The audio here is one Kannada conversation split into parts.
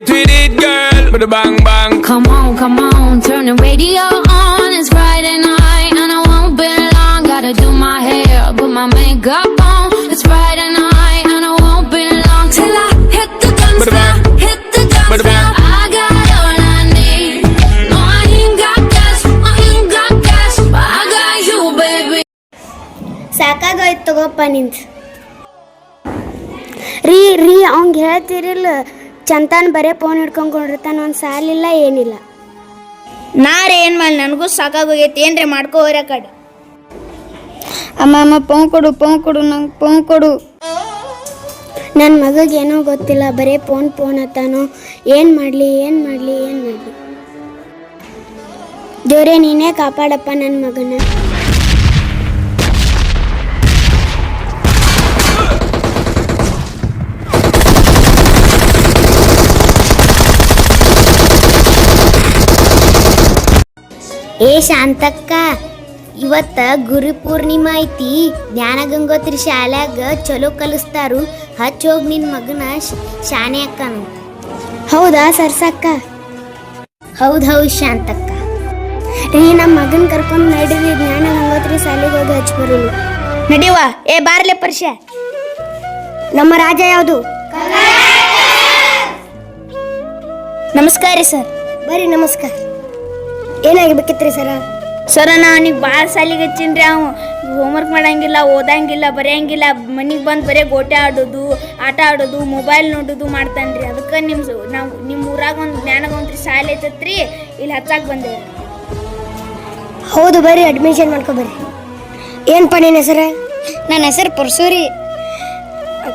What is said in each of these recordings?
Tweet it, girl, with a bang bang. Come on, turn the radio on. It's Friday night and I won't be long. Gotta do my hair, put my makeup on. It's Friday night and I won't be long till I hit the dance floor, hit the dance floor. I got all I need. No, I ain't got cash, but I got you, baby. ಸಾಕಾಗೋಯ್ತು ತಗೋಪ್ಪ ನಿಂತು ರೀ ಅವ್ನಿಗೆ ಹೇಳ್ತಿರಿಲ್ಲ ಚಂತಾನ್ ಬರೇ ಫೋನ್ ಹಿಡ್ಕೊಂಡ್ಕೊಂಡಿರ್ತಾನ ಒಂದು ಸಾಲಿಲ್ಲ ಏನಿಲ್ಲ. ನಾರೇ ಏನು ಮಾಡಿ ನನಗೂ ಸಾಕಾಗೋಗೈತಿ, ಏನ್ರಿ ಮಾಡ್ಕೋರ ಕಡೆ. ಅಮ್ಮ ಫೋನ್ ಕೊಡು ನಂಗೆ ಫೋನ್ ಕೊಡು. ನನ್ನ ಮಗಗೇನೋ ಗೊತ್ತಿಲ್ಲ, ಬರೇ ಫೋನ್ ಹತ್ತಾನೋ. ಏನು ಮಾಡಲಿ ದೇವ್ರೇ ನೀನೇ ಕಾಪಾಡಪ್ಪ ನನ್ನ ಮಗನ. ಏ ಶಾಂತಕ್ಕ, ಇವತ್ತ ಗುರು ಪೂರ್ಣಿಮಾ ಐತಿ. ಜ್ಞಾನ ಗಂಗೋತ್ರಿ ಶಾಲ್ಯಾಗ ಚಲೋ ಕಲಿಸ್ತಾರು. ಹಚ್ಚೋಗಿ ನಿನ್ನ ಮಗನ ಶಾನೆ ಅಕ್ಕನು. ಹೌದಾ ಸರ್ಸಕ್ಕ? ಹೌದು ಶಾಂತಕ್ಕ. ರೀ ನಮ್ಮ ಮಗನ ಕರ್ಕೊಂಡು ನಡೀರಿ, ಜ್ಞಾನ ಗಂಗೋತ್ರಿ ಶಾಲೆಗೆ ಹೋಗಿ ಹಚ್ಚಿ ಬರೋನು. ನಡಿವ. ಏ ಬಾರ್ಲೆ ಪರ್ಷ. ನಮ್ಮ ರಾಜ ಯಾವುದು? ನಮಸ್ಕಾರ ರೀ ಸರ್. ಬರ್ರಿ ನಮಸ್ಕಾರ. ಏನಾಗಬೇಕಿತ್ರಿ ಸರ ಅವನಿಗೆ ಭಾಳ ಸಾಲಿಗೆ ಹಚ್ಚಿನ್ರಿ. ಅವ ಹೋಮ್ವರ್ಕ್ ಮಾಡಂಗಿಲ್ಲ, ಓದಂಗಿಲ್ಲ, ಬರೆಯಂಗಿಲ್ಲ. ಮನೆಗೆ ಬಂದು ಬರೀ ಗೋಟೆ ಆಡೋದು, ಆಟ ಆಡೋದು, ಮೊಬೈಲ್ ನೋಡೋದು ಮಾಡ್ತಾನ್ರಿ. ಅದಕ್ಕೆ ನಿಮ್ಮ ಊರಾಗ ಒಂದು ಜ್ಞಾನಗಂತ್ರಿ ಶಾಲೆ ಐತತ್ರಿ, ಇಲ್ಲಿ ಹಚ್ಚಾಕ್ ಬಂದೇವೆ. ಹೌದು, ಬರ್ರಿ ಅಡ್ಮಿಷನ್ ಮಾಡ್ಕೊಬರ್ರಿ. ಏನಪ್ಪ ನಿನ್ನ ಹೆಸರು? ನನ್ನ ಹೆಸರು ಪರ್ಸೂರಿ.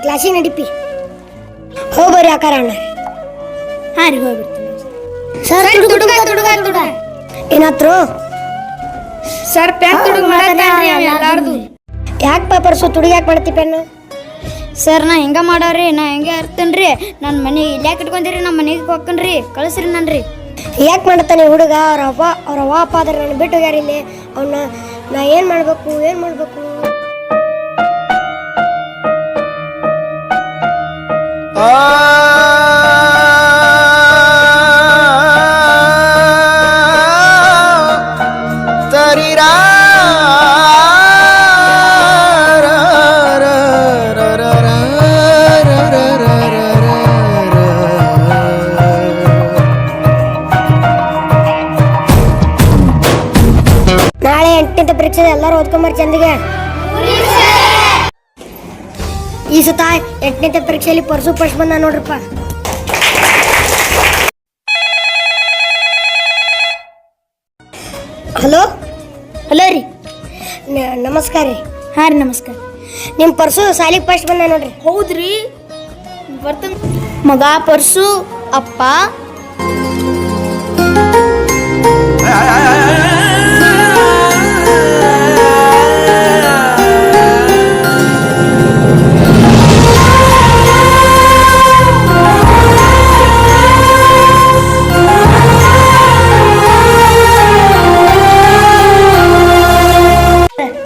ಕ್ಲಾಸಿಗೆ ನಡಿಪಿ. ಹೋಗ್ಬರ್ರಿ ಆಕಾರ ಅಣ್ಣ. ಹಾಂ ರೀ, ಹೋಗ್ಬಿಡ್ತೀನಿ ಸರ್. ತುಡುಗ ಏನಾತ್ರು ಸರ್? ಪ್ಯಾಕ್ ತುಡುಗ ಮಾಡತ್ತಾನ್ರಿ ಎಲ್ಲಾರ್ದು. ಯಾಕೆ ಪರ್ಸು ತುಡುಗ ಯಾಕೆ ಮಾಡ್ತಿ ಪೆನ್ನು? ಸರ್ ನಾ ಹೆಂಗ ಮಾಡವ್ರಿ, ನಾ ಹೆಂಗೆ ಇರ್ತೇನ್ರಿ. ನನ್ನ ಮನೆ ಇಲ್ಯಾಕೆ ಇಟ್ಕೊಂತೀರಿ, ನಮ್ಮ ಮನೆಗೆ ಹೋಗ್ಕನ್ರಿ, ಕಳಿಸ್ರಿ ನನ್ರಿ. ಯಾಕೆ ಮಾಡ್ತಾನೆ ಹುಡುಗ? ಅವ್ರ ಅಪ್ಪ ಆದ್ರೆ ನಾನು ಬಿಟ್ಟು ಹೋಗ್ಯಾರ ಇಲ್ಲಿ. ಅವನ್ನ ನಾ ಏನು ಮಾಡಬೇಕು? ನಾಳೆ 8ನೇ ಪರೀಕ್ಷೆ ಎಲ್ಲರೂ ಓದ್ಕೊಂಬರ್ ಚಂದಿಗೆ. ಈ ಸತ 8ನೇ ಪರೀಕ್ಷೆಯಲ್ಲಿ ಪರ್ಸು ಫಸ್ಟ್ ಬಂದ ನೋಡ್ರಪ್ಪ. ಹಲೋ ರೀ. ನಮಸ್ಕಾರ ರೀ. ಹಾಂ ರೀ ನಮಸ್ಕಾರ. ನಿಮ್ಮ ಪರ್ಸು ಸಾಲಿಗೆ ಫಸ್ಟ್ ಬಂದ ನೋಡ್ರಿ. ಹೌದ್ರಿ, ಬರ್ತಾನ ಮಗ ಪರ್ಸು ಅಪ್ಪ.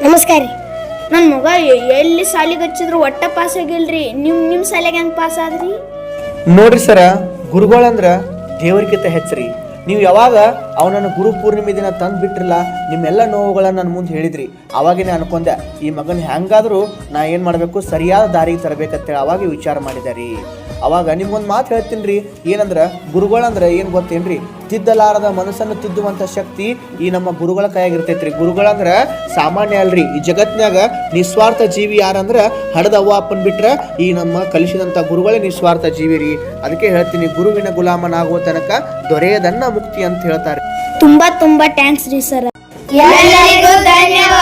ನಮಸ್ಕಾರ ರೀ. ನನ್ನ ಮಗ ಎಲ್ಲಿ ಸಾಲಿಗೆ ಹಚ್ಚಿದ್ರು ಒಟ್ಟ ಪಾಸ್ ಆಗಿಲ್ರಿ. ನಿಮ್ಮ ಸಾಲಿಗೆ ಹೆಂಗೆ ಪಾಸ್ ಆದ್ರಿ? ನೋಡ್ರಿ ಸರ, ಗುರುಗಳಂದ್ರ ದೇವರಿಗಿಂತ ಹೆಚ್ಚ್ರಿ. ನೀವು ಯಾವಾಗ ಅವನನ್ನು ಗುರು ಪೂರ್ಣಿಮೆ ದಿನ ತಂದು ಬಿಟ್ರಲ್ಲ, ನಿಮ್ಮೆಲ್ಲ ನೋವುಗಳನ್ನ ನನ್ನ ಮುಂದೆ ಹೇಳಿದ್ರಿ. ಅವಾಗಿನೇ ಅನ್ಕೊಂಡೆ ಈ ಮಗನ ಹೆಂಗಾದರೂ ನಾ ಏನು ಮಾಡಬೇಕು, ಸರಿಯಾದ ದಾರಿಗೆ ತರಬೇಕಂತೇಳಿ ಅವಾಗ ವಿಚಾರ ಮಾಡಿದಾರಿ. ಅವಾಗ ನಿಮ್ಗೊಂದು ಮಾತು ಹೇಳ್ತೀನಿ ರೀ. ಏನಂದ್ರೆ ಗುರುಗಳಂದ್ರೆ ಏನು ಗೊತ್ತೇನ್ರಿ? ತಿದ್ದಲಾರದ ಮನಸ್ಸನ್ನು ತಿದ್ದುವಂಥ ಶಕ್ತಿ ಈ ನಮ್ಮ ಗುರುಗಳ ಕೈಯಾಗಿರ್ತೈತ್ರಿ. ಗುರುಗಳಂದ್ರೆ ಸಾಮಾನ್ಯ ಅಲ್ರಿ. ಈ ಜಗತ್ನ್ಯಾಗ ನಿಸ್ವಾರ್ಥ ಜೀವಿ ಯಾರಂದ್ರೆ ಹಡದ ಅವ್ವ ಅಪ್ಪನ್ ಬಿಟ್ರೆ ಈ ನಮ್ಮ ಕಲಿಸಿದಂಥ ಗುರುಗಳೇ ನಿಸ್ವಾರ್ಥ ಜೀವಿ ರೀ. ಅದಕ್ಕೆ ಹೇಳ್ತೀನಿ, ಗುರುವಿನ ಗುಲಾಮನಾಗುವ ತನಕ ದೊರೆಯದನ್ನ ಮುಕ್ತಿ ಅಂತ ಹೇಳ್ತಾರೆ. ತುಂಬಾ ಥ್ಯಾಂಕ್ಸ್ ರೀ ಸರ್. ಎಲ್ಲರಿಗೂ ಧನ್ಯವಾದ.